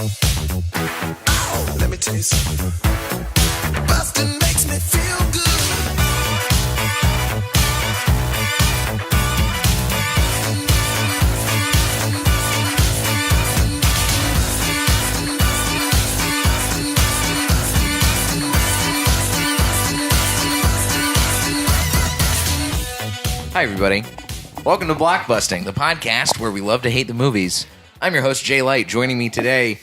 Oh, let me tell you something. Busting makes me feel good. Hi, everybody. Welcome to Blockbusting, the podcast where we love to hate the movies. I'm your host, Jay Light. Joining me today,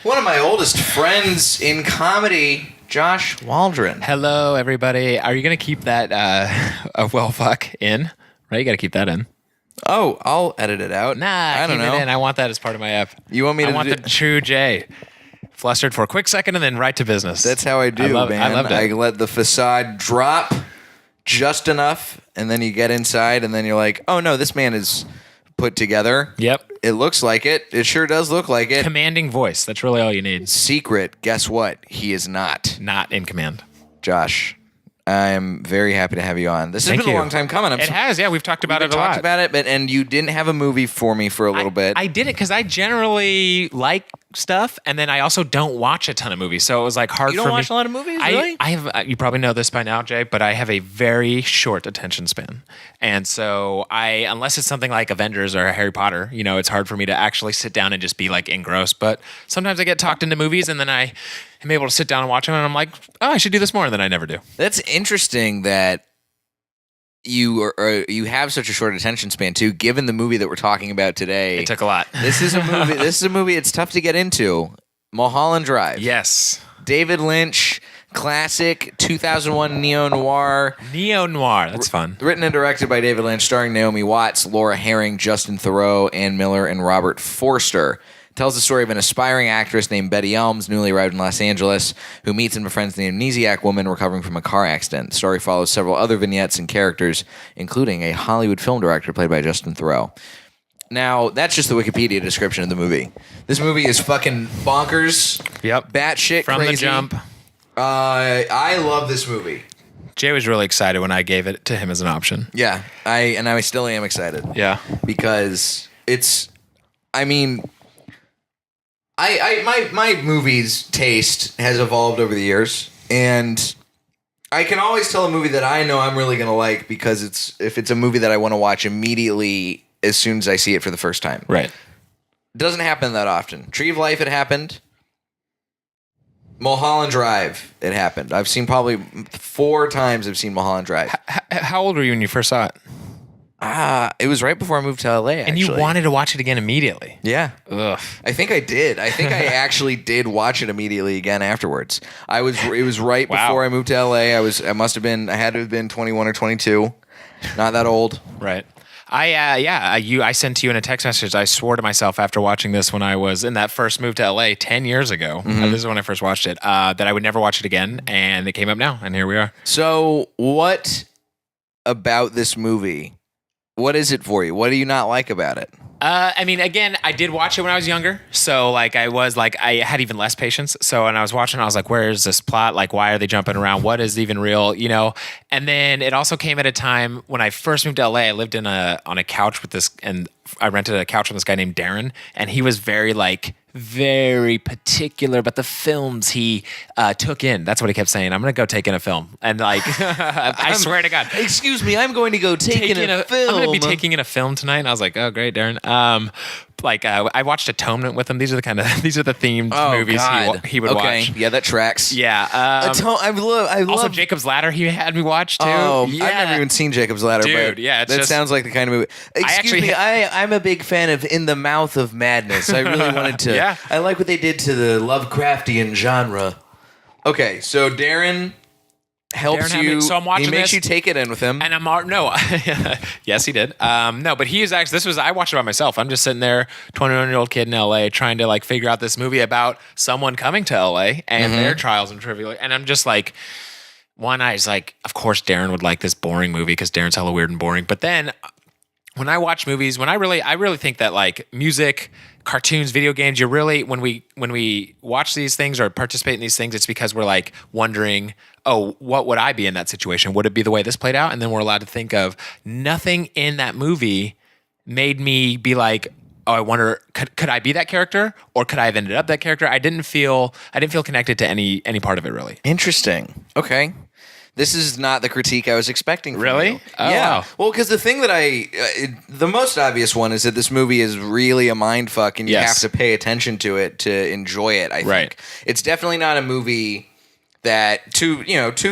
one of my oldest friends in comedy, Josh Waldron. Hello, everybody. Are you going to keep that well fuck in? Right? You got to keep that in. Oh, I'll edit it out. Nah, I don't know. It in. I want that as part of my app. You want me to I want do- the true Jay. Flustered for a quick second and then right to business. That's how I do, man. I love that. I let the facade drop just enough, and then you get inside, and then you're like, oh, no, this man is put together. Yep. It looks like it. It sure does look like it. Commanding voice. That's really all you need. Secret, guess what? He is not. Not in command. Josh, I am very happy to have you on. This has Thank been you. a long time coming. It has, yeah. We've talked about it a lot. Talked about it, and you didn't have a movie for me for a little bit. I did it because I generally like stuff, and then I also don't watch a ton of movies, so it was like hard for me. You don't watch a lot of movies, really? I have. You probably know this by now, Jay, but I have a very short attention span, and so unless it's something like Avengers or Harry Potter, it's hard for me to actually sit down and just be like engrossed. But sometimes I get talked into movies, and then I am able to sit down and watch them, and I'm like, oh, I should do this more, and then I never do. That's interesting that you have such a short attention span too. Given the movie that we're talking about today, It took a lot. This is a movie. This is a movie. It's tough to get into. Mulholland Drive. Yes. David Lynch, classic 2001 neo-noir. Neo-noir. That's fun. Written and directed by David Lynch, starring Naomi Watts, Laura Herring, Justin Theroux, Ann Miller, and Robert Forster. Tells the story of an aspiring actress named Betty Elms, newly arrived in Los Angeles, who meets and befriends the amnesiac woman recovering from a car accident. The story follows several other vignettes and characters, including a Hollywood film director played by Justin Theroux. Now, that's just the Wikipedia description of the movie. This movie is fucking bonkers. Yep. Batshit From crazy. the jump. I love this movie. Jay was really excited when I gave it to him as an option. Yeah, I still am excited. Yeah. Because it's, I mean, my movies taste has evolved over the years, and I can always tell a movie that I know I'm really gonna like because if it's a movie that I want to watch immediately as soon as I see it for the first time. Right. It doesn't happen that often. Tree of Life, it happened. Mulholland Drive, it happened. I've seen probably 4 times. I've seen Mulholland Drive. How old were you when you first saw it? It was right before I moved to LA. Actually. And you wanted to watch it again immediately. Yeah. Ugh. I think I did. I think I actually did watch it immediately again afterwards. It was right Wow. before I moved to LA. I had to have been 21 or 22. Not that old. Right. I sent to you in a text message. I swore to myself after watching this when I was in that first move to LA 10 years ago. This is when I first watched it. That I would never watch it again, and it came up now, and here we are. So, what about this movie? What is it for you? What do you not like about it? I mean, again, I did watch it when I was younger, so I had even less patience. So when I was watching, I was like, "Where is this plot? Like, why are they jumping around? What is even real?" And then it also came at a time when I first moved to LA. I lived on a couch with this, and I rented a couch from this guy named Darren, and he was very particular about the films he took in. That's what he kept saying. I'm going to go take in a film. And I swear to God. Excuse me, I'm going to go take in a film. I'm going to be taking in a film tonight. And I was like, oh, great, Darren. I watched Atonement with him. These are the themed movies he would watch. Yeah, that tracks. Yeah. I love Also, Jacob's Ladder he had me watch too. Oh, yeah. I've never even seen Jacob's Ladder. Dude, but yeah, that sounds like the kind of movie. Excuse me, I'm a big fan of In the Mouth of Madness. I really wanted to. Yeah. I like what they did to the Lovecraftian genre. Okay, so Darren helps you. So I'm watching He makes this, you take it in with him. and I'm no, yes, he did. No, but he is actually. I watched it by myself. I'm just sitting there, 21-year-old kid in LA, trying to figure out this movie about someone coming to LA and their trials and tribulations. And I'm just like, one eye is like, of course, Darren would like this boring movie because Darren's hella weird and boring. But then when I watch movies, I really think that music, cartoons, video games, when we watch these things or participate in these things, it's because we're wondering, oh, what would I be in that situation? Would it be the way this played out? And then we're allowed to think of nothing in that movie made me be like, oh, I wonder, could I be that character, or could I have ended up that character? I didn't feel connected to any part of it really. Interesting. Okay. This is not the critique I was expecting from Really? you. Oh, yeah. wow. Well, because the thing that the most obvious one is that this movie is really a mind fuck, and you Yes. have to pay attention to it to enjoy it. I think Right. it's definitely not a movie that, to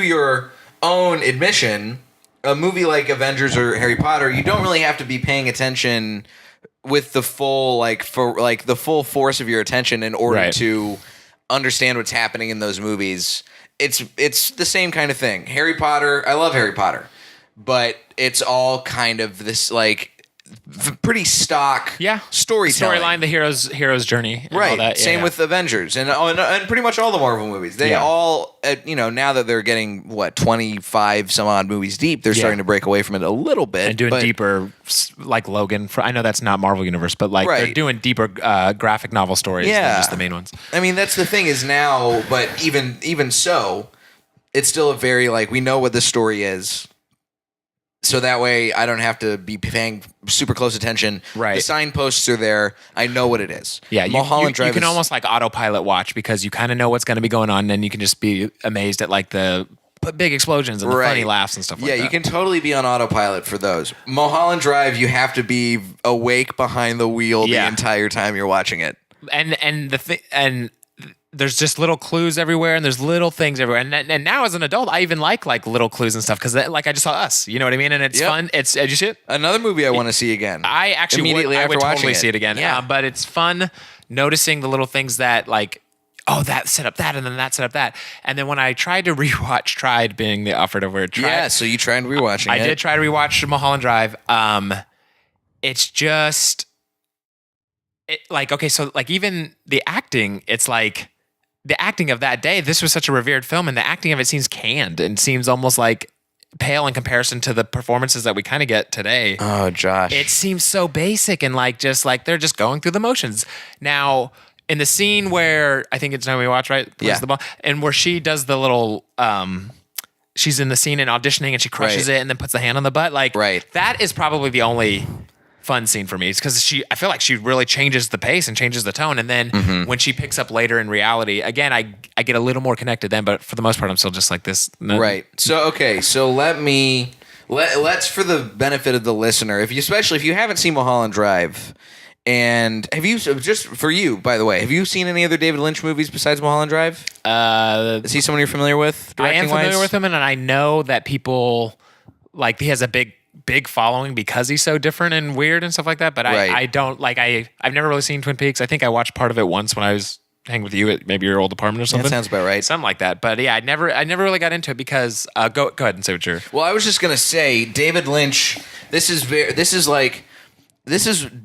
your own admission, a movie like Avengers or Harry Potter, you don't really have to be paying attention with the full the full force of your attention in order Right. to understand what's happening in those movies. It's the same kind of thing. Harry Potter, I love Harry Potter, but it's all kind of this pretty stock storytelling. Storyline, the hero's journey, and Right. all that. Same with Avengers and pretty much all the Marvel movies. They all, now that they're getting 25 some odd movies deep, they're starting to break away from it a little bit and doing deeper, like Logan. I know that's not Marvel Universe, but like they're doing deeper graphic novel stories than just the main ones. I mean, that's the thing is now, but even so, it's still a very we know what the story is. So that way I don't have to be paying super close attention. Right. The signposts are there. I know what it is. Yeah, Mulholland Drive you can is, almost autopilot watch because you kind of know what's going to be going on, and then you can just be amazed at the big explosions and the funny laughs and stuff like that. Yeah, you can totally be on autopilot for those. Mulholland Drive, you have to be awake behind the wheel the entire time you're watching it. And there's just little clues everywhere, and there's little things everywhere. And now as an adult, I even like little clues and stuff because I just saw Us. You know what I mean? And it's fun. Did you see it? Another movie I want to see again. I actually immediately after would watching totally it. see it again. Yeah, But it's fun noticing the little things that that set up that, and then that set up that. And then when I tried to tried being the operative word. Yeah, so you tried rewatching it. I did try to rewatch Mulholland Drive. It's just even the acting, it's the acting of that day, this was such a revered film, and the acting of it seems canned and seems almost pale in comparison to the performances that we kind of get today. Oh, Josh. It seems so basic and they're just going through the motions. Now, in the scene where I think it's Naomi Watts, right? Plays the ball, and where she does the little she's in the scene and auditioning and she crushes it and then puts the hand on the butt. That is probably the only fun scene for me. It's because I feel like she really changes the pace and changes the tone. And then when she picks up later in reality, again, I get a little more connected then, but for the most part, I'm still just like this. Right. So, okay. So let's for the benefit of the listener, especially if you haven't seen Mulholland Drive, and just for you, by the way, have you seen any other David Lynch movies besides Mulholland Drive? Is he someone you're familiar with? I am familiar with him, and I know that people he has a big following because he's so different and weird and stuff like that. But I don't I've never really seen Twin Peaks. I think I watched part of it once when I was hanging with you at maybe your old apartment or something. That sounds about right. Something like that. But yeah, I never really got into it because go ahead and say what you're. Well, I was just gonna say David Lynch. This is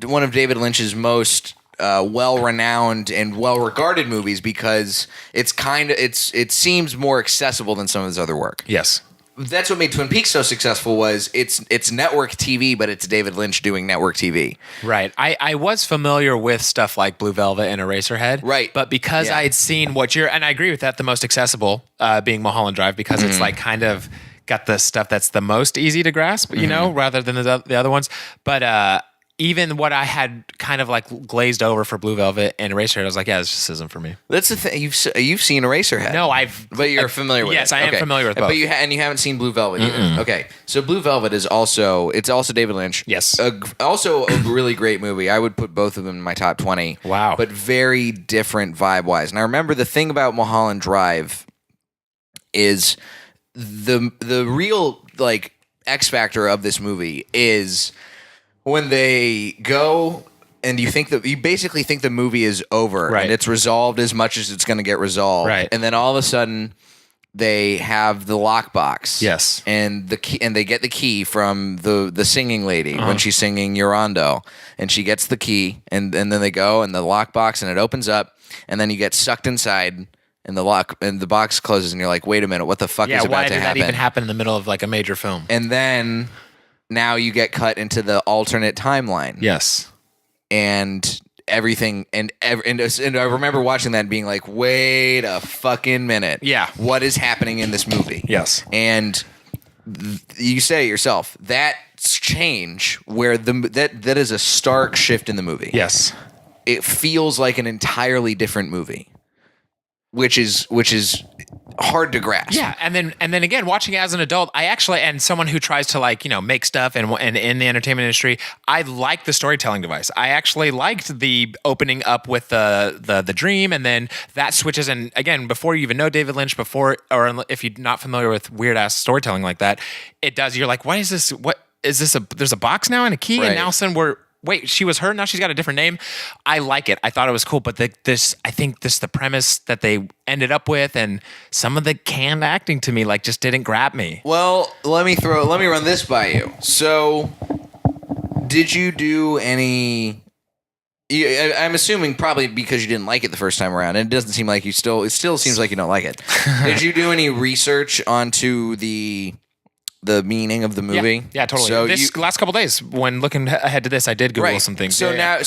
one of David Lynch's most well-renowned and well-regarded movies because it seems more accessible than some of his other work. Yes. That's what made Twin Peaks so successful was it's network TV, but it's David Lynch doing network TV. Right. I was familiar with stuff like Blue Velvet and Eraserhead. Right. But because I had seen and I agree with that, the most accessible being Mulholland Drive because it's kind of got the stuff that's the most easy to grasp, rather than the other ones. But even what I had kind of glazed over for Blue Velvet and Eraserhead, I was like, yeah, this just isn't for me. That's the thing. You've seen Eraserhead. No, but you're familiar with it. Yes, I am familiar with both. But you haven't seen Blue Velvet either. Okay, so Blue Velvet is also David Lynch. Yes. Also a really great movie. I would put both of them in my top 20. Wow. But very different vibe-wise. And I remember the thing about Mulholland Drive is the real X factor of this movie is when they go and you basically think the movie is over and it's resolved as much as it's going to get resolved. Right. And then all of a sudden they have the lockbox. Yes. And the key, and they get the key from the singing lady when she's singing Llorando, and she gets the key and then they go in the lockbox and it opens up and then you get sucked inside and the box closes and you're like, wait a minute, what the fuck is about to happen? Why did that even happen in the middle of a major film? And then now you get cut into the alternate timeline. Yes. And everything, and I remember watching that and being like, wait a fucking minute. Yeah. What is happening in this movie? Yes. And you say it yourself. That change where that is a stark shift in the movie. Yes. It feels like an entirely different movie, which is hard to grasp. Yeah, and then again, watching it as an adult, I actually, and someone who tries to like, make stuff and in the entertainment industry, I like the storytelling device. I actually liked the opening up with the dream, and then that switches. And again, before you even know David Lynch, or if you're not familiar with weird ass storytelling like that, it does. You're like, what is this? What is this? There's a box now and a key, Right. and now all of a sudden wait, she was her. Now she's got a different name. I like it. I thought it was cool. But I think the premise that they ended up with, and some of the canned acting to me, like, just didn't grab me. Well, let me run this by you. So, did you do any? I'm assuming probably because you didn't like it the first time around, and it doesn't seem like you still. It still seems like you don't like it. Did you do any research onto the meaning of the movie? Yeah, totally. So this last couple days, when looking ahead to this, I did Google some things. So I'm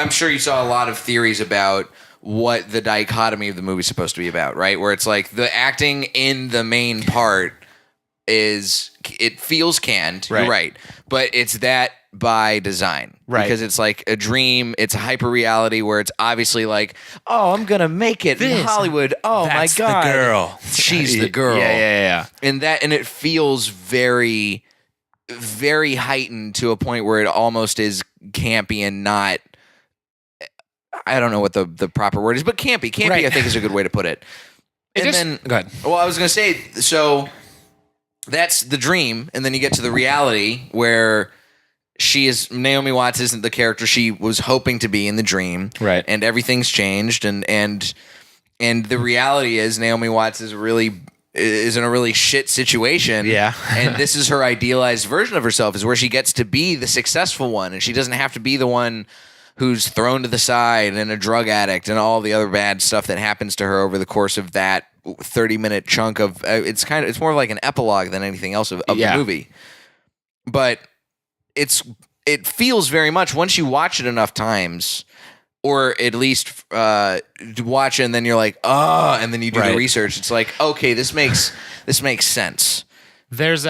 sure you saw a lot of theories about what the dichotomy of the movie is supposed to be about, right? Where it's like the acting in the main part it feels canned, right. You're right, but it's that by design, right? Because it's like a dream, it's a hyper reality where it's obviously like, oh, I'm gonna make it in Hollywood. Oh my god, the girl, she's the girl. Yeah. And it feels very, very heightened to a point where it almost is campy and not. I don't know what the proper word is, but campy. Right. I think is a good way to put it. Go ahead. Well, I was gonna say so. That's the dream, and then you get to the reality where Naomi Watts isn't the character she was hoping to be in the dream, right? And everything's changed, and the reality is Naomi Watts is in a really shit situation, yeah. And this is her idealized version of herself, is where she gets to be the successful one, and she doesn't have to be the one who's thrown to the side and a drug addict and all the other bad stuff that happens to her over the course of that 30-minute chunk of it's more like an epilogue than anything else of the movie. But it feels very much, once you watch it enough times, or at least watch it and then you're like, and then you do the research. It's like, okay, this makes sense. There's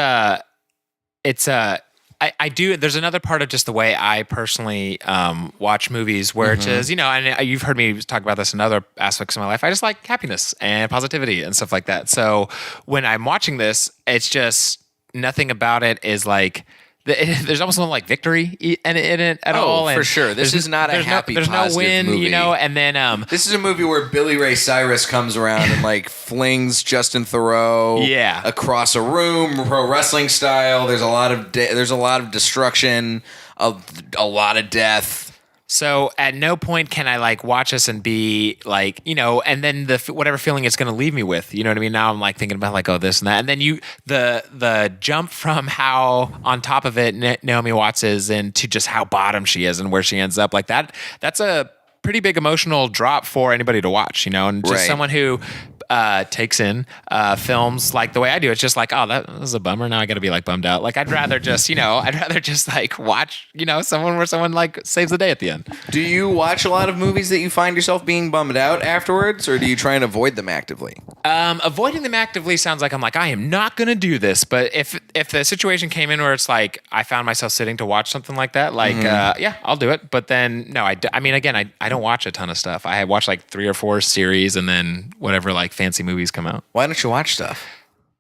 another part of just the way I personally watch movies where it's just, and you've heard me talk about this in other aspects of my life. I just like happiness and positivity and stuff like that. So when I'm watching this, it's just nothing about it is like, there's almost no like victory in it at all. Oh, for sure. This is not a happy, there's no win, movie. And then this is a movie where Billy Ray Cyrus comes around and like flings Justin Theroux across a room, pro wrestling style. There's a lot of destruction, a lot of death. So at no point can I like watch this and be like, and then whatever feeling it's going to leave me with, you know what I mean? Now I'm like thinking about like, oh, this and that. And then the jump from how on top of it Naomi Watts is into just how bottom she is and where she ends up like that's a pretty big emotional drop for anybody to watch, and just someone who takes in films like the way I do. It's just like, oh, that was a bummer. Now I got to be like bummed out. Like I'd rather just like watch, someone where someone like saves the day at the end. Do you watch a lot of movies that you find yourself being bummed out afterwards, or do you try and avoid them actively? Avoiding them actively sounds like I'm like, I am not going to do this. But if the situation came in where it's like I found myself sitting to watch something like that, like, yeah, I'll do it. But then no, I mean, again, I don't watch a ton of stuff. I watch like 3 or 4 series and then whatever like fancy movies come out. Why don't you watch stuff?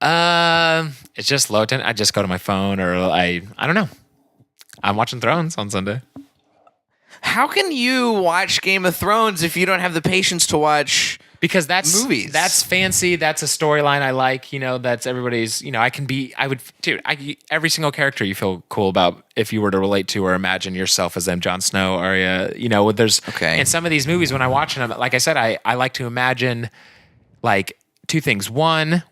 It's just low ten. I just go to my phone, or I don't know. I'm watching Thrones on Sunday. How can you watch Game of Thrones if you don't have the patience to watch? Because that's movies. That's fancy. That's a storyline I like. That's everybody's. Every single character you feel cool about if you were to relate to or imagine yourself as them. Jon Snow, Arya. There's in some of these movies when I watch them. Like I said, I like to imagine like 2 things. 1,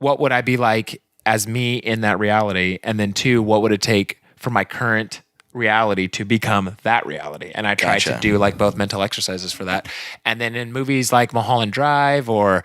what would I be like as me in that reality, and then 2, what would it take for my current reality to become that reality? And I try to do like both mental exercises for that. And then in movies like Mulholland Drive or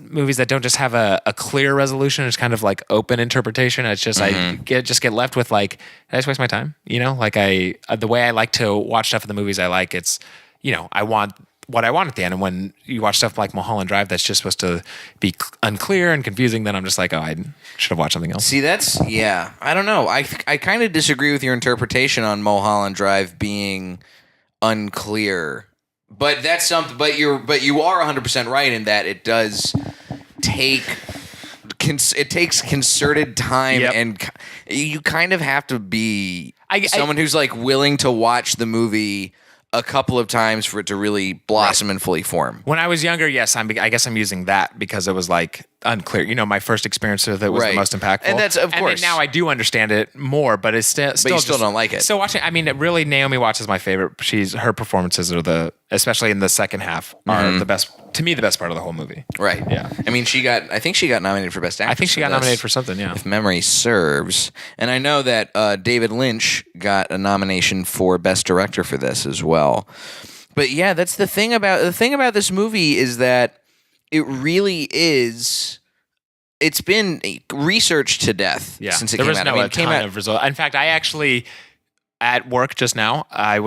movies that don't just have a clear resolution, it's kind of like open interpretation. It's just I get left with like, did I just waste my time? Like the way I like to watch stuff in the movies I like, it's I want what I want at the end. And when you watch stuff like Mulholland Drive, that's just supposed to be unclear and confusing, then I'm just like, oh, I should have watched something else. See, I don't know. I kind of disagree with your interpretation on Mulholland Drive being unclear. But that's something. But you are 100% right in that it does take. It takes concerted time, and you kind of have to be someone who's like willing to watch the movie a couple of times for it to really blossom and fully form. When I was younger, yes, I guess I'm using that because it was like unclear. You know, my first experience with it was the most impactful. And that's, of course. And now I do understand it more, but it's still But you still don't like it. Still watching. I mean, really, Naomi Watts is my favorite. Her performances are especially in the second half, are the best. To me, the best part of the whole movie. Right. Yeah. I mean, I think she got nominated for Best Actress. I think she got nominated for something, yeah. If memory serves. And I know that David Lynch got a nomination for Best Director for this as well. But yeah, that's the thing about this movie is that it really is. It's been researched to death since it came out. It came out of result. In fact, I actually at work just now, I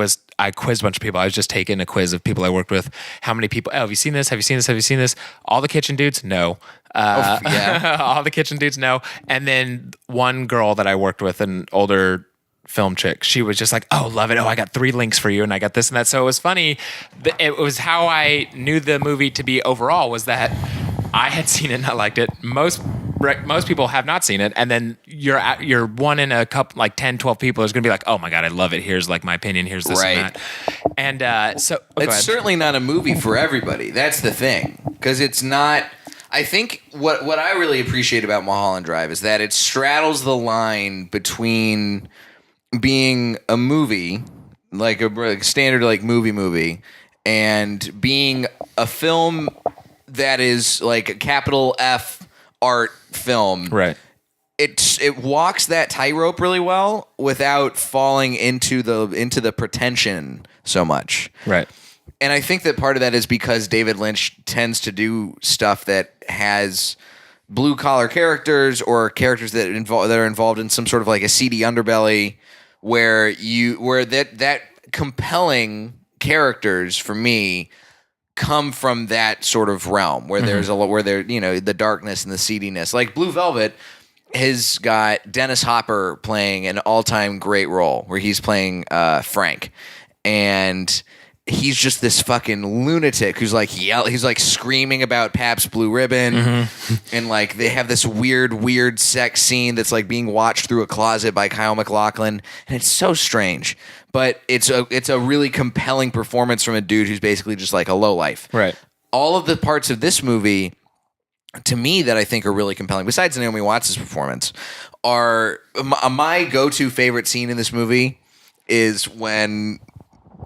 quizzed a bunch of people. I was just taking a quiz of people I worked with. How many people? Oh, have you seen this? Have you seen this? Have you seen this? All the kitchen dudes? No. All the kitchen dudes? No. And then one girl that I worked with, an older film chick, she was just like, oh, love it. Oh, I got 3 links for you, and I got this and that. So it was funny. It was how I knew the movie to be overall was that I had seen it and I liked it. Most people have not seen it, and then you're one in a couple, like 10, 12 people is going to be like, oh my God, I love it. Here's like my opinion. Here's this and that. And so it's certainly not a movie for everybody. That's the thing, because it's not. I think what I really appreciate about Mulholland Drive is that it straddles the line between being a movie, like a standard like movie, and being a film that is like a capital F art film. Right. It walks that tightrope really well without falling into the pretension so much. Right. And I think that part of that is because David Lynch tends to do stuff that has blue collar characters or characters that are involved in some sort of like a seedy underbelly, where that compelling characters for me come from that sort of realm where there's the darkness and the seediness. Like Blue Velvet has got Dennis Hopper playing an all-time great role where he's playing Frank, and he's just this fucking lunatic who's like he's like screaming about Pabst Blue Ribbon, and like they have this weird sex scene that's like being watched through a closet by Kyle MacLachlan, and it's so strange, but it's a really compelling performance from a dude who's basically just like a lowlife. Right. All of the parts of this movie, to me, that I think are really compelling, besides Naomi Watts' performance, are my go-to favorite scene in this movie is when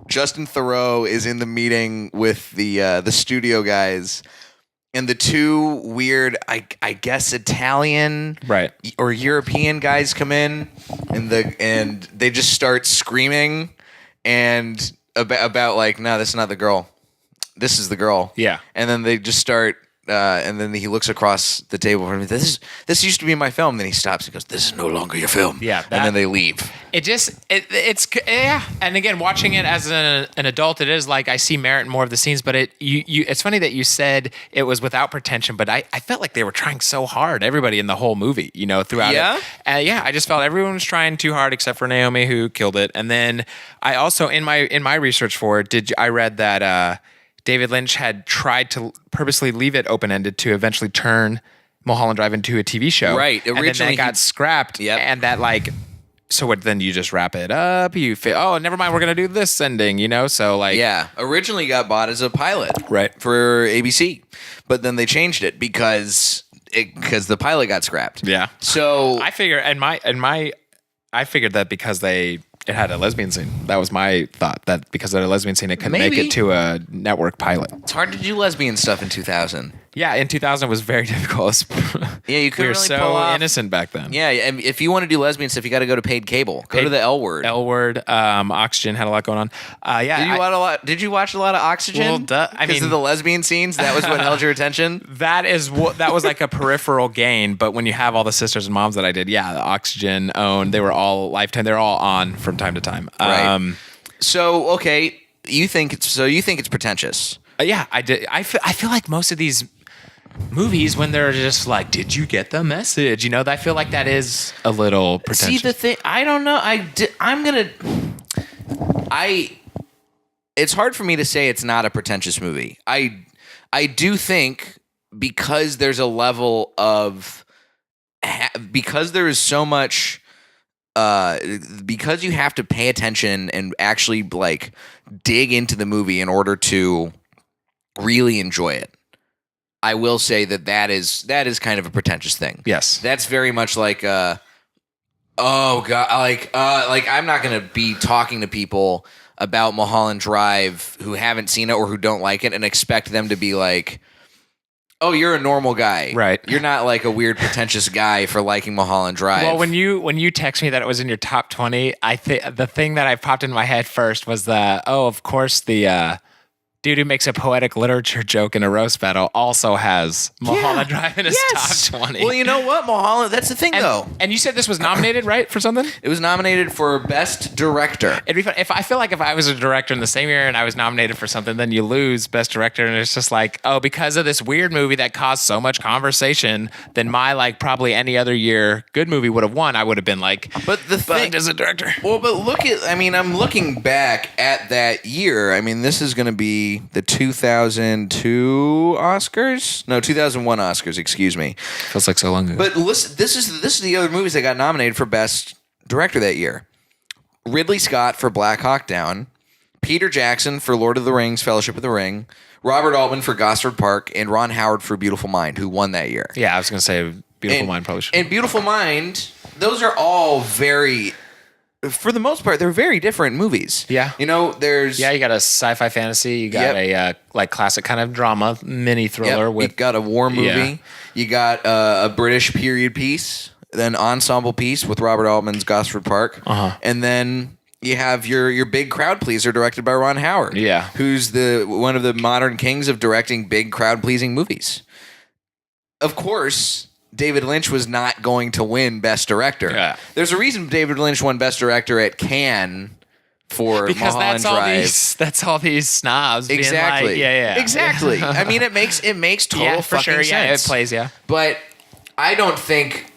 Justin Theroux is in the meeting with the studio guys, and the 2 weird, I guess, Italian or European guys come in, and they just start screaming and about like, no, this is not the girl, this is the girl. Yeah. And then they just start. And then he looks across the table from me. This used to be my film. Then he stops and goes, "This is no longer your film." Yeah, and then they leave. It's And again, watching it as an adult, it is like I see merit in more of the scenes. But it's funny that you said it was without pretension. But I felt like they were trying so hard. Everybody in the whole movie, throughout it. I just felt everyone was trying too hard except for Naomi, who killed it. And then I also in my research for it, I read that. David Lynch had tried to purposely leave it open-ended to eventually turn Mulholland Drive into a TV show. Right. Originally, and then that got scrapped. Yep. And that so what? Then you just wrap it up. Never mind. We're gonna do this ending. So originally got bought as a pilot, right, for ABC, but then they changed it because the pilot got scrapped. Yeah. So I figure, I figured that because it had a lesbian scene. That was my thought, that because it had a lesbian scene, it couldn't make it to a network pilot. It's hard to do lesbian stuff in 2000. Yeah, in 2000 it was very difficult. Yeah, you couldn't we were really so pull off. Innocent back then. Yeah, and if you want to do lesbian stuff, you got to go to paid cable. Go to the L Word. L Word, Oxygen had a lot going on. Did you watch a lot of Oxygen? Well, because of the lesbian scenes, that was what held your attention. That was like a peripheral gain. But when you have all the sisters and moms that I did, the Oxygen owned. They were all Lifetime. They're all on from time to time. Right. So okay, you think it's pretentious. Yeah, I did. I feel like most of these movies, when they're just like, "Did you get the message?" You know, I feel like that is a little pretentious. See, the thing, I don't know. It's hard for me to say it's not a pretentious movie. I do think because there's a level of because there is so much because you have to pay attention and actually like dig into the movie in order to really enjoy it. I will say that is kind of a pretentious thing. Yes. That's very much like oh god, like I'm not going to be talking to people about Mulholland Drive who haven't seen it or who don't like it and expect them to be like, "Oh, you're a normal guy. Right. You're not like a weird pretentious guy for liking Mulholland Drive." Well, when you text me that it was in your top 20, the thing that I popped into my head first was of course the dude who makes a poetic literature joke in a roast battle also has Mulholland Drive in his top 20. Well, you know what? Mulholland, that's the thing, though. And you said this was nominated, right, for something? It was nominated for Best Director. It'd be fun. I feel like if I was a director in the same year and I was nominated for something, then you lose Best Director, and it's just like, oh, because of this weird movie that caused so much conversation, then my, like, probably any other year good movie would have won. I would have been like, but the thing as a director. Well, but I'm looking back at that year. I mean, this is going to be the 2002 Oscars? No, 2001 Oscars, excuse me. Feels like so long ago. But listen, this is the other movies that got nominated for Best Director that year. Ridley Scott for Black Hawk Down, Peter Jackson for Lord of the Rings, Fellowship of the Ring, Robert Altman for Gosford Park, and Ron Howard for Beautiful Mind, who won that year. Yeah, I was going to say Beautiful Mind probably should. And Beautiful Mind, those are all very... For the most part, they're very different movies. Yeah. You know, there's... Yeah, you got a sci-fi fantasy. You got a like classic kind of drama, mini thriller. You got a war movie. Yeah. You got a British period piece, then ensemble piece with Robert Altman's Gosford Park. And then you have your big crowd pleaser directed by Ron Howard. Yeah. Who's one of the modern kings of directing big crowd pleasing movies. Of course... David Lynch was not going to win Best Director. Yeah. There's a reason David Lynch won Best Director at Cannes for Mulholland Drive. That's all these snobs. Exactly. Being like, Exactly. I mean, it makes total for fucking sure. sense. Yeah, it plays. Yeah. But I don't think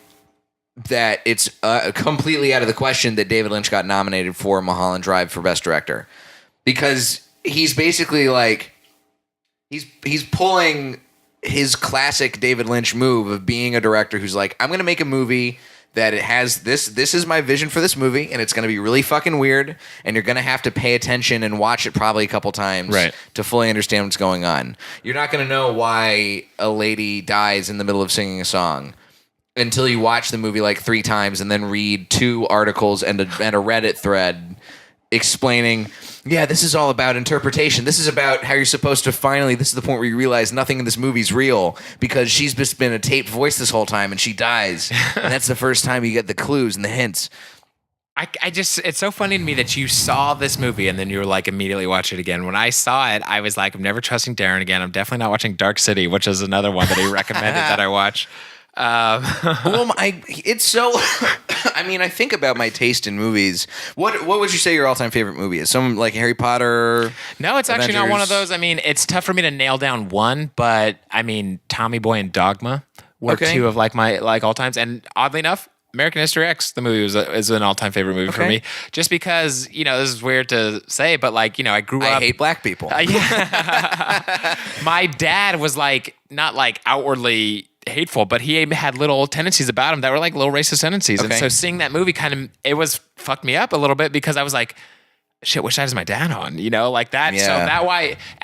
that it's completely out of the question that David Lynch got nominated for Mulholland Drive for Best Director, because he's basically like he's pulling his classic David Lynch move of being a director who's like, I'm going to make a movie that it has this is my vision for this movie, and it's going to be really fucking weird, and you're going to have to pay attention and watch it probably a couple times to fully understand what's going on. You're not going to know why a lady dies in the middle of singing a song until you watch the movie like 3 times and then read 2 articles and a Reddit thread explaining, yeah, this is all about interpretation. This is about how you're supposed to this is the point where you realize nothing in this movie's real because she's just been a taped voice this whole time and she dies. And that's the first time you get the clues and the hints. It's so funny to me that you saw this movie and then you were like, immediately watch it again. When I saw it, I was like, I'm never trusting Darren again. I'm definitely not watching Dark City, which is another one that he recommended that I watch. It's so. I mean, I think about my taste in movies. What would you say your all-time favorite movie is? Some like Harry Potter? No, it's actually not one of those. I mean, it's tough for me to nail down one, but I mean, Tommy Boy and Dogma were 2 of like my all times, and oddly enough, American History X, the movie is an all-time favorite movie for me. Just because, you know, this is weird to say, but like, you know, I grew up. I hate black people. My dad was like, not like outwardly hateful, but he had little tendencies about him that were like little racist tendencies. And so seeing that movie fucked me up a little bit because I was like, shit, which side is my dad on? You know, like that. Yeah. So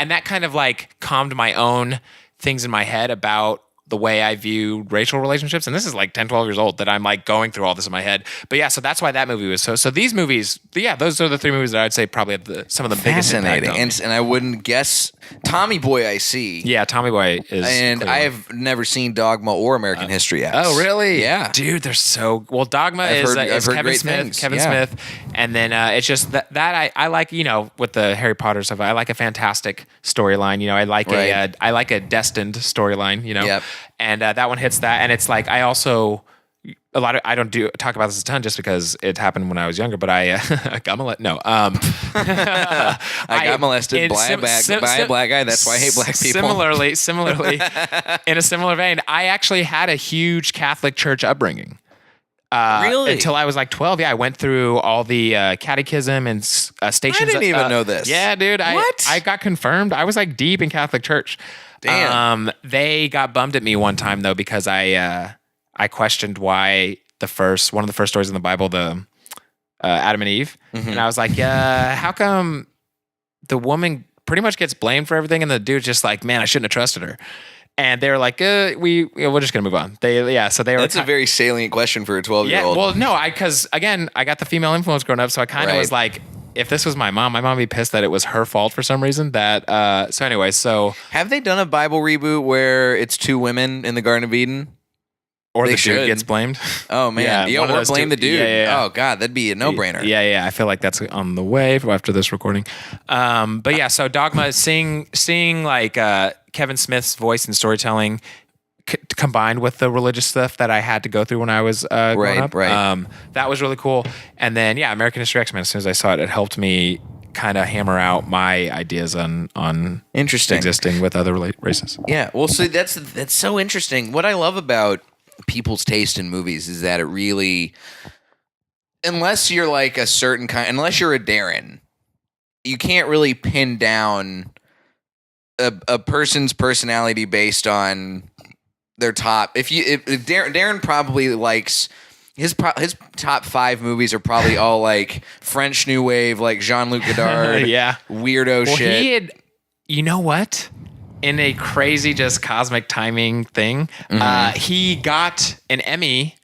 that kind of like calmed my own things in my head about the way I view racial relationships. And this is like 10, 12 years old that I'm like going through all this in my head. But yeah, so that's why that movie was so these movies, those are the 3 movies that I'd say probably have some of the biggest impact on me. And I wouldn't guess Tommy Boy I see. Yeah, Tommy Boy is. And I have never seen Dogma or American History X. Oh, really? Yeah. Dude, they're so... Well, Dogma is Kevin Smith. And then it's just that I like, you know, with the Harry Potter stuff, I like a fantastic storyline. You know, I like a destined storyline, you know. Yep. And that one hits that. And it's like, I also I don't talk about this a ton just because it happened when I was younger, but I got molested. No, I got molested by a black guy. That's why I hate black people. Similarly, in a similar vein, I actually had a huge Catholic church upbringing. Really? Until I was like 12. Yeah, I went through all the catechism and stations. I didn't even know this. Yeah, dude. I got confirmed. I was like deep in Catholic church. Damn. They got bummed at me one time though because I questioned why one of the first stories in the Bible, the Adam and Eve, and I was like, how come the woman pretty much gets blamed for everything, and the dude's just like, man, I shouldn't have trusted her. And they were like, we're just gonna move on. So they were. That's a very salient question for a 12-year-old. Yeah, well, no, because again, I got the female influence growing up, so I kind of was like, if this was my mom would be pissed that it was her fault for some reason. So anyway, have they done a Bible reboot where it's two women in the Garden of Eden? Or the dude gets blamed. Oh man, or blame the dude. Yeah. Oh god, that'd be a no-brainer. Yeah. I feel like that's on the way after this recording. But yeah, so Dogma, seeing like Kevin Smith's voice and storytelling combined with the religious stuff that I had to go through when I was growing up. Right. That was really cool. And then American History X-Men. As soon as I saw it, it helped me kind of hammer out my ideas on interesting existing with other races. Yeah. Well, so that's so interesting. What I love about people's taste in movies is that it really, unless you're like a certain kind, unless you're a Darren, you can't really pin down a person's personality based on their top. If Darren probably likes his top 5 movies are probably all like French New Wave, like Jean-Luc Godard, weirdo shit. He had, you know what? In a crazy, just cosmic timing thing, he got an Emmy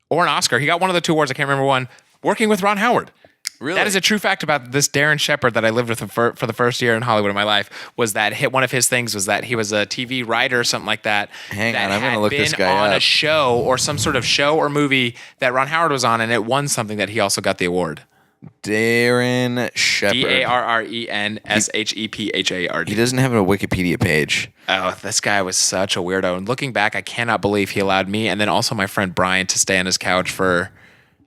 or an Oscar. He got one of the 2 awards. I can't remember one. Working with Ron Howard. Really? That is a true fact about this Darren Shepherd that I lived with for the first year in Hollywood of my life. Was that one of his things was that he was a TV writer or something like that. Hang on, I'm going to look this guy on up. A show or some sort of show or movie that Ron Howard was on, and it won something that he also got the award. Darren Shepherd. DarrenShepherd. He doesn't have a Wikipedia page. Oh, this guy was such a weirdo. And looking back, I cannot believe he allowed me and then also my friend Brian to stay on his couch for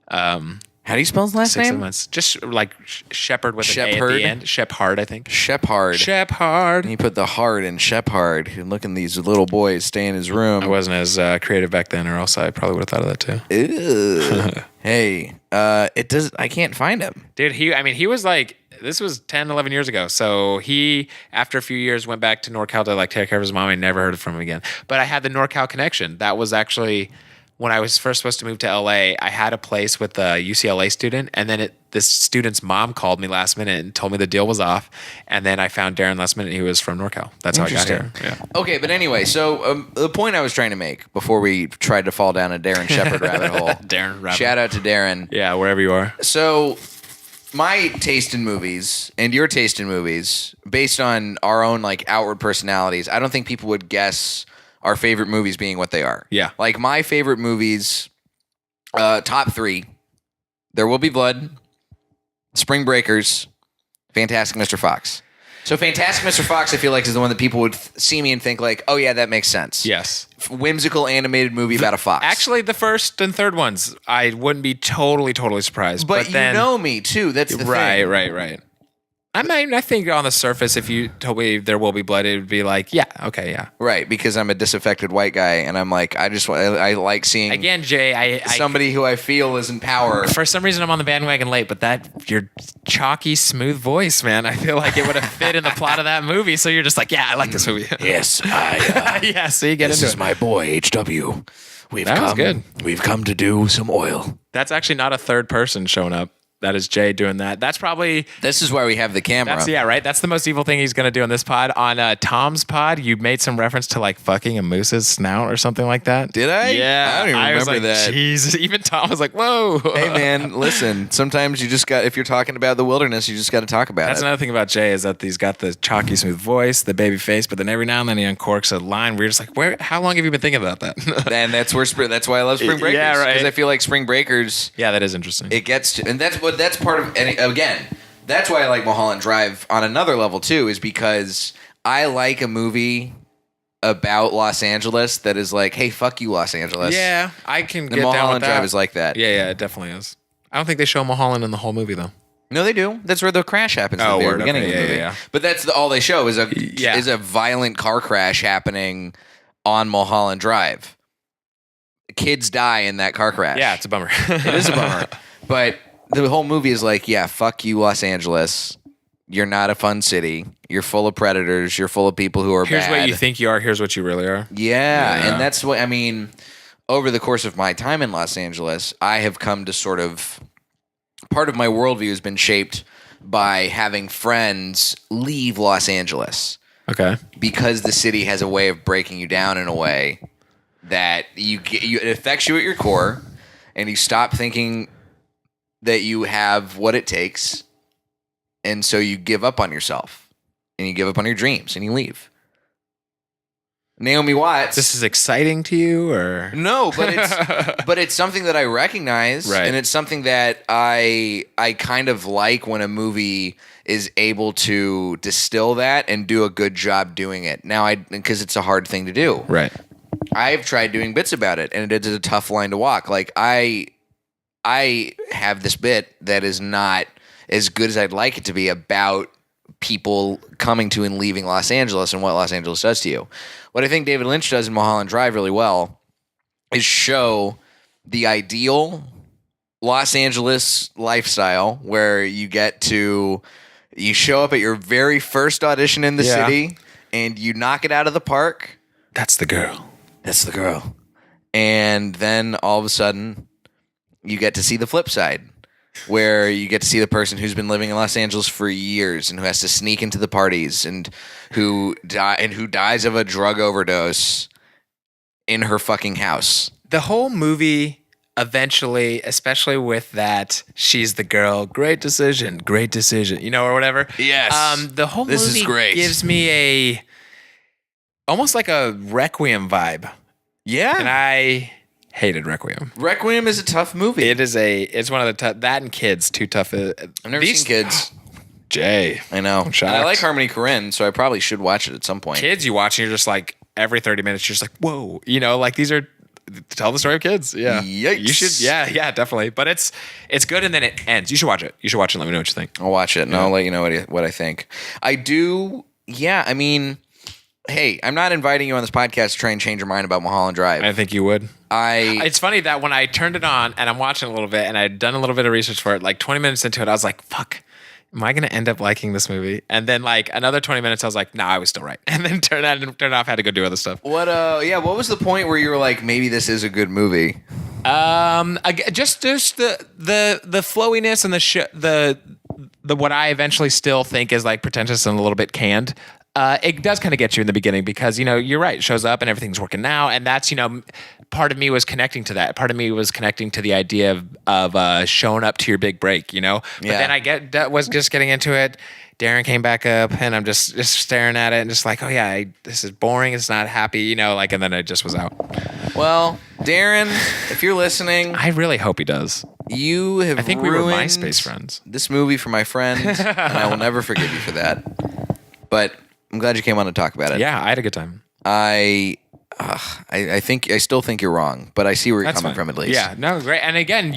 how do you spell his last 6 name? months. Just like Shepherd with an A at Shepherd? the end. Shepherd, I think. Shepherd. Shepherd. And he put the heart in Shepherd. And look at these little boys stay in his room. I wasn't as creative back then, or else I probably would have thought of that too. Ew. Hey, it does. I can't find him. Dude, he was like, this was 10, 11 years ago. So he, after a few years, went back to NorCal to like take care of his mom. I never heard from him again. But I had the NorCal connection. That was actually when I was first supposed to move to LA. I had a place with a UCLA student, and then this student's mom called me last minute and told me the deal was off. And then I found Darren last minute. He was from NorCal. That's how I got here. Yeah. Okay, but anyway, so the point I was trying to make before we tried to fall down a Darren Shepherd rabbit hole. Shout out to Darren. Yeah, wherever you are. So my taste in movies and your taste in movies, based on our own like outward personalities, I don't think people would guess our favorite movies being what they are. Yeah. Like my favorite movies, top 3, There Will Be Blood, Spring Breakers, Fantastic Mr. Fox. So Fantastic Mr. Fox, I feel like, is the one that people would see me and think like, oh yeah, that makes sense. Yes. Whimsical animated movie about a fox. Actually, the first and third ones, I wouldn't be totally surprised. But then, you know me too. That's the thing. Right. I think on the surface, if you told me There Will Be Blood, it would be like, yeah, okay, yeah. Right, because I'm a disaffected white guy, and I'm like, I like seeing again, Jay, somebody who I feel is in power. For some reason, I'm on the bandwagon late, but your chalky, smooth voice, man, I feel like it would have fit in the plot of that movie. So you're just like, yeah, I like this movie. Yes, yeah. So you get this into is it. My boy HW. We've come to do some oil. That's actually not a third person showing up. That is Jay doing that. That's probably... This is why we have the camera. Right? That's the most evil thing he's going to do in this pod. On Tom's pod, you made some reference to like fucking a moose's snout or something like that. Did I? Yeah. I don't even remember like, that. Jeez. Even Tom was like, whoa. Hey, man, listen. Sometimes you just got... If you're talking about the wilderness, you just got to talk about That's another thing about Jay is that he's got the chalky, smooth voice, the baby face, but then every now and then he uncorks a line where you're just like, how long have you been thinking about that? And that's why I love Spring Breakers. Yeah, right. Because I feel like Spring Breakers... Yeah, that is interesting. It gets to... And that's part of... And again, that's why I like Mulholland Drive on another level too, is because I like a movie about Los Angeles that is like, hey, fuck you, Los Angeles. Yeah, I can The get down with Mulholland that. Drive is like that. Yeah, it definitely is. I don't think they show Mulholland in the whole movie though. No, they do. That's where the crash happens at the very beginning of the movie. Yeah. But that's all they show is a violent car crash happening on Mulholland Drive. Kids die in that car crash. Yeah, it's a bummer. It is a bummer. But the whole movie is like, yeah, fuck you, Los Angeles. You're not a fun city. You're full of predators. You're full of people who are Here's bad. what you think you are. Here's what you really are. Yeah, and that's what I mean. Over the course of my time in Los Angeles, I have come to sort of part of my worldview has been shaped by having friends leave Los Angeles. Okay. Because the city has a way of breaking you down in a way that it affects you at your core, and you stop thinking that you have what it takes, and so you give up on yourself, and you give up on your dreams, and you leave. Naomi Watts. This is exciting to you, or No, but it's something that I recognize, Right. and it's something that I kind of like when a movie is able to distill that and do a good job doing it. Now, because it's a hard thing to do. right? I've tried doing bits about it, and it is a tough line to walk. Like I have this bit that is not as good as I'd like it to be about people coming to and leaving Los Angeles and what Los Angeles does to you. What I think David Lynch does in Mulholland Drive really well is show the ideal Los Angeles lifestyle where you show up at your very first audition in the city and you knock it out of the park. That's the girl. That's the girl. And then all of a sudden you get to see the flip side, where you get to see the person who's been living in Los Angeles for years and who has to sneak into the parties and who dies of a drug overdose in her fucking house. The whole movie eventually, especially with that, she's the girl, great decision, or whatever. Yes. The whole This is movie great. gives me almost like a Requiem vibe. Yeah. And I hated Requiem. Requiem is a tough movie. It's one of the tough, that and Kids, too tough. I've never seen Kids. Jay. I know. I'm shocked. And I like Harmony Korine, so I probably should watch it at some point. Kids you watch and you're just like, every 30 minutes, you're just like, whoa. Like these are, tell the story of kids. Yeah. Yikes. You should, yeah, definitely. But it's good and then it ends. You should watch it. And let me know what you think. I'll watch it and I'll let you know what I think. I do, I mean, hey, I'm not inviting you on this podcast to try and change your mind about Mulholland Drive. I think you would. I It's funny that when I turned it on and I'm watching a little bit and I'd done a little bit of research for it, like 20 minutes into it, I was like, fuck, am I going to end up liking this movie? And then like another 20 minutes, I was like, nah, I was still right. And then turned off, had to go do other stuff. what was the point where you were like, maybe this is a good movie? Just the flowiness and the what I eventually still think is like pretentious and a little bit canned. It does kind of get you in the beginning because, you're right. It shows up and everything's working now. And that's, part of me was connecting to that. Part of me was connecting to the idea of showing up to your big break, But then was just getting into it. Darren came back up and I'm just staring at it and just like, oh yeah, this is boring. It's not happy, and then I just was out. Well, Darren, if you're listening, I really hope he does. you have I think we were ruined MySpace friends. this movie for my friend, and I will never forgive you for that. But I'm glad you came on to talk about it. Yeah, I had a good time. I still think you're wrong, but I see where you're That's coming fine. from at least. Yeah, no, great. And again,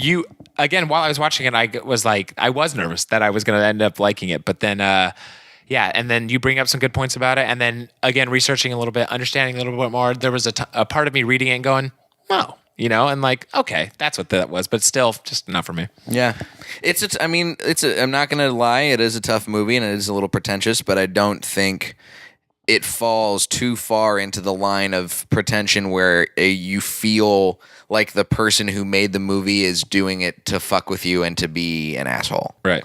while I was watching it, I was nervous that I was going to end up liking it, but then, and then you bring up some good points about it, and then again, researching a little bit, understanding a little bit more, there was a part of me reading it and going, oh, and like, okay, that's what that was, but still just not for me. Yeah. I'm not going to lie, it is a tough movie and it is a little pretentious, but I don't think it falls too far into the line of pretension where you feel like the person who made the movie is doing it to fuck with you and to be an asshole. Right.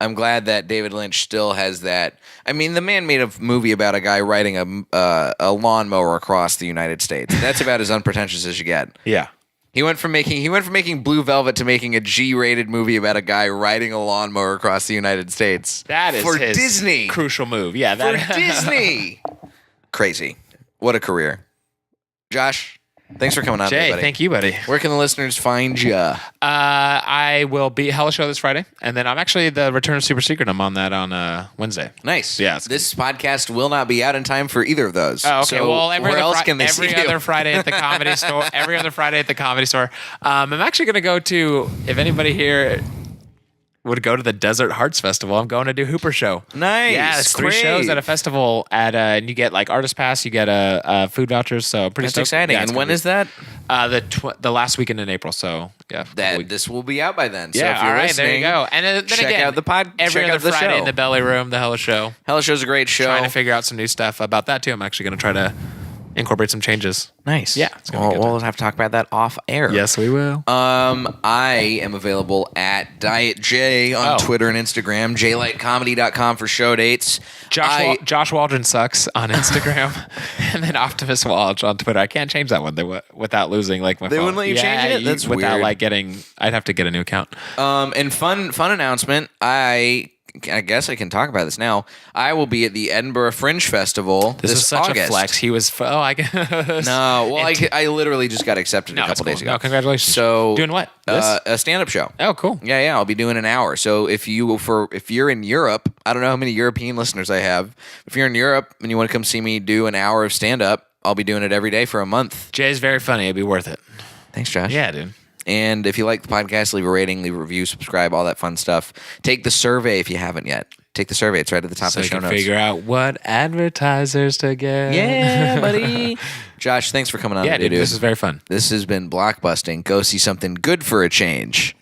I'm glad that David Lynch still has that. I mean, the man made a movie about a guy riding a lawnmower across the United States. That's about as unpretentious as you get. Yeah. He went from making Blue Velvet to making a G-rated movie about a guy riding a lawnmower across the United States. That is for his Disney. crucial move. Yeah, For Disney. Crazy. What a career. Josh, Thanks for coming on, Jay, buddy. thank you, buddy. Where can the listeners find you? I will be at Hella Show this Friday, and then I'm actually the Return of Super Secret. I'm on that on Wednesday. Nice. Yeah, This podcast will not be out in time for either of those. Oh, okay. So Well, where else can they see every you? other Friday at the Comedy Store. Every other Friday at the Comedy Store. I'm actually going to go to, if anybody here would go to the Desert Hearts Festival, I'm going to do Hooper Show. Nice. Yeah, it's 3 Great. shows at a festival and you get like artist pass, you get food vouchers, so pretty That's stoked. exciting. Yeah, and it's when gonna is that? be, the last weekend in April, so yeah. This will be out by then. So Yeah, if you're all right, listening, there you go. And then check again, out the pod. every check other out the Friday show. in the Belly Room, the Hella Show. Hella Show's a great show. Trying to figure out some new stuff about that too. I'm actually going to try to incorporate some changes. Nice. Yeah, it's gonna be good. We'll have to talk about that off air. Yes, we will. I am available at Diet J on Oh. Twitter and Instagram, jlightcomedy.com for show dates. Josh Waldron sucks on Instagram, and then Optimus Walsh on Twitter. I can't change that one without losing like my. They phone. wouldn't let you change it? That's without weird. like getting. I'd have to get a new account. And fun announcement. I guess I can talk about this now. I will be at the Edinburgh Fringe Festival This is such August. a flex. He was. I guess. No, well, I literally just got accepted No, a that's couple days cool. ago. No, congratulations. So Doing what? This? A stand-up show. Oh, cool. Yeah, I'll be doing an hour. So if you're in Europe, I don't know how many European listeners I have. If you're in Europe and you want to come see me do an hour of stand-up, I'll be doing it every day for a month. Jay's very funny. It'd be worth it. Thanks, Josh. Yeah, dude. And if you like the podcast, leave a rating, leave a review, subscribe, all that fun stuff. Take the survey if you haven't yet. Take the survey. It's right at the top So of you the show can notes. figure out what advertisers to get. Yeah, buddy. Josh, thanks for coming on. Yeah, today, dude. This is very fun. This has been Blockbusting. Go see something good for a change.